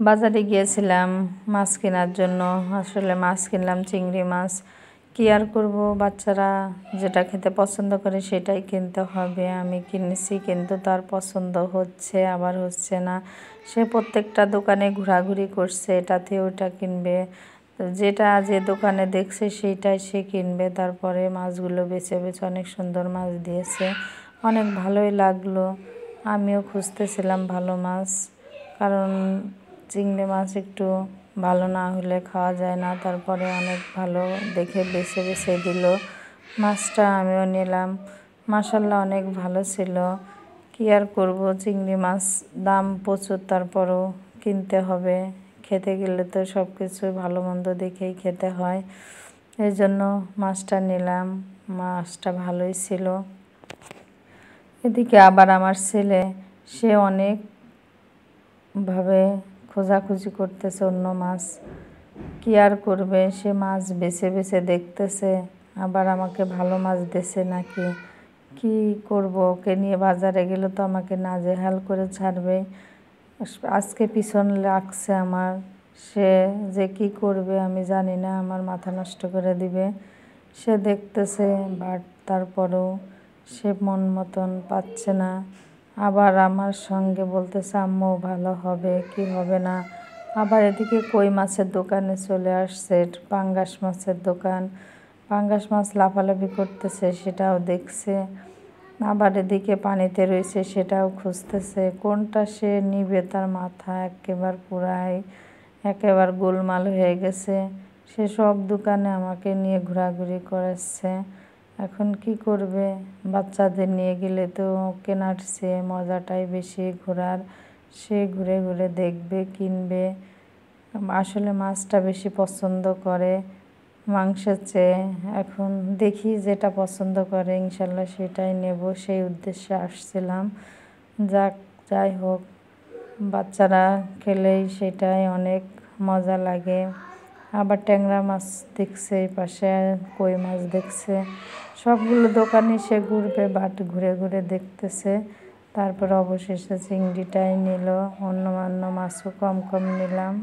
বাজারে গিয়েছিলাম মাছ কেনার জন্য। আসলে মাছ কিনলাম চিংড়ি মাছ। কি আর করব, বাচ্চারা যেটা খেতে পছন্দ করে সেটাই কিনতে হবে। আমি কিনেছি, কিন্তু তার পছন্দ হচ্ছে আবার হচ্ছে না। সে প্রত্যেকটা দোকানে ঘোরাঘুরি করছে, এটাতে ওটা কিনবে, যেটা যে দোকানে দেখছে সেইটাই সে কিনবে। তারপরে মাছগুলো বেছে বেছে অনেক সুন্দর মাছ দিয়েছে, অনেক ভালোই লাগলো। আমিও খুঁজতেছিলাম ভালো মাছ, কারণ চিংড়ি মাছ একটু ভালো না হলে খাওয়া যায় না। তারপরে অনেক ভালো দেখে বেছে বেছে দিল মাছটা, আমিও নিলাম। মাশাআল্লাহ অনেক ভালো ছিল। কি আর করব, চিংড়ি মাছ দাম প্রচুর, তারপরও কিনতে হবে। খেতে গেলে তো সব কিছু ভালো মন্দ দেখেই খেতে হয়, এই জন্য মাছটা নিলাম। মাছটা ভালোই ছিল। এদিকে আবার আমার ছেলে, সে অনেকভাবে খোঁজাখুঁজি করতেছে অন্য মাছ। কি আর করবে, সে মাছ বেছে বেছে দেখতেছে, আবার আমাকে ভালো মাছ দেছে নাকি। কি করব, ওকে নিয়ে বাজারে গেলে তো আমাকে নাজেহাল করে ছাড়বে। আজকে পিছন লাগছে আমার, সে যে কি করবে আমি জানি না, আমার মাথা নষ্ট করে দিবে। সে দেখতেছে, বাট তারপরেও সে মন মতন পাচ্ছে না। আবার আমার সঙ্গে বলতেছে আম্মু ভালো হবে কি হবে না। আবার এদিকে কই মাছের দোকানে চলে আসছে, পাঙ্গাস মাছের দোকান। পাঙ্গাস মাছ লাফালাফি করতেছে, সেটাও দেখছে। আবার এদিকে পানিতে রয়েছে, সেটাও খুঁজতেছে। কোনটা সে নিবে, তার মাথা একেবারে গোলমাল হয়ে গেছে। সে সব দোকানে আমাকে নিয়ে ঘোরাঘুরি করাচ্ছে। এখন কি করবে, বাচ্চাদের নিয়ে গেলে তো কেনার চেয়ে মজাটাই বেশি ঘোরার। সে ঘুরে ঘুরে দেখবে, কিনবে। আসলে মাছটা বেশি পছন্দ করে মাংসের চেয়ে। এখন দেখি যেটা পছন্দ করে ইনশাল্লাহ সেটাই নেব, সেই উদ্দেশ্যে আসছিলাম। যাই হোক, বাচ্চারা খেলেই সেটাই অনেক মজা লাগে। আবার ট্যাংরা মাছ দেখছে, এই পাশে কই মাছ দেখছে। সবগুলো দোকানে সে ঘুরবে, বাট ঘুরে ঘুরে দেখতেছে। তারপর অবশেষে চিংড়িটাই নিল, অন্য মাছও কম কম নিলাম।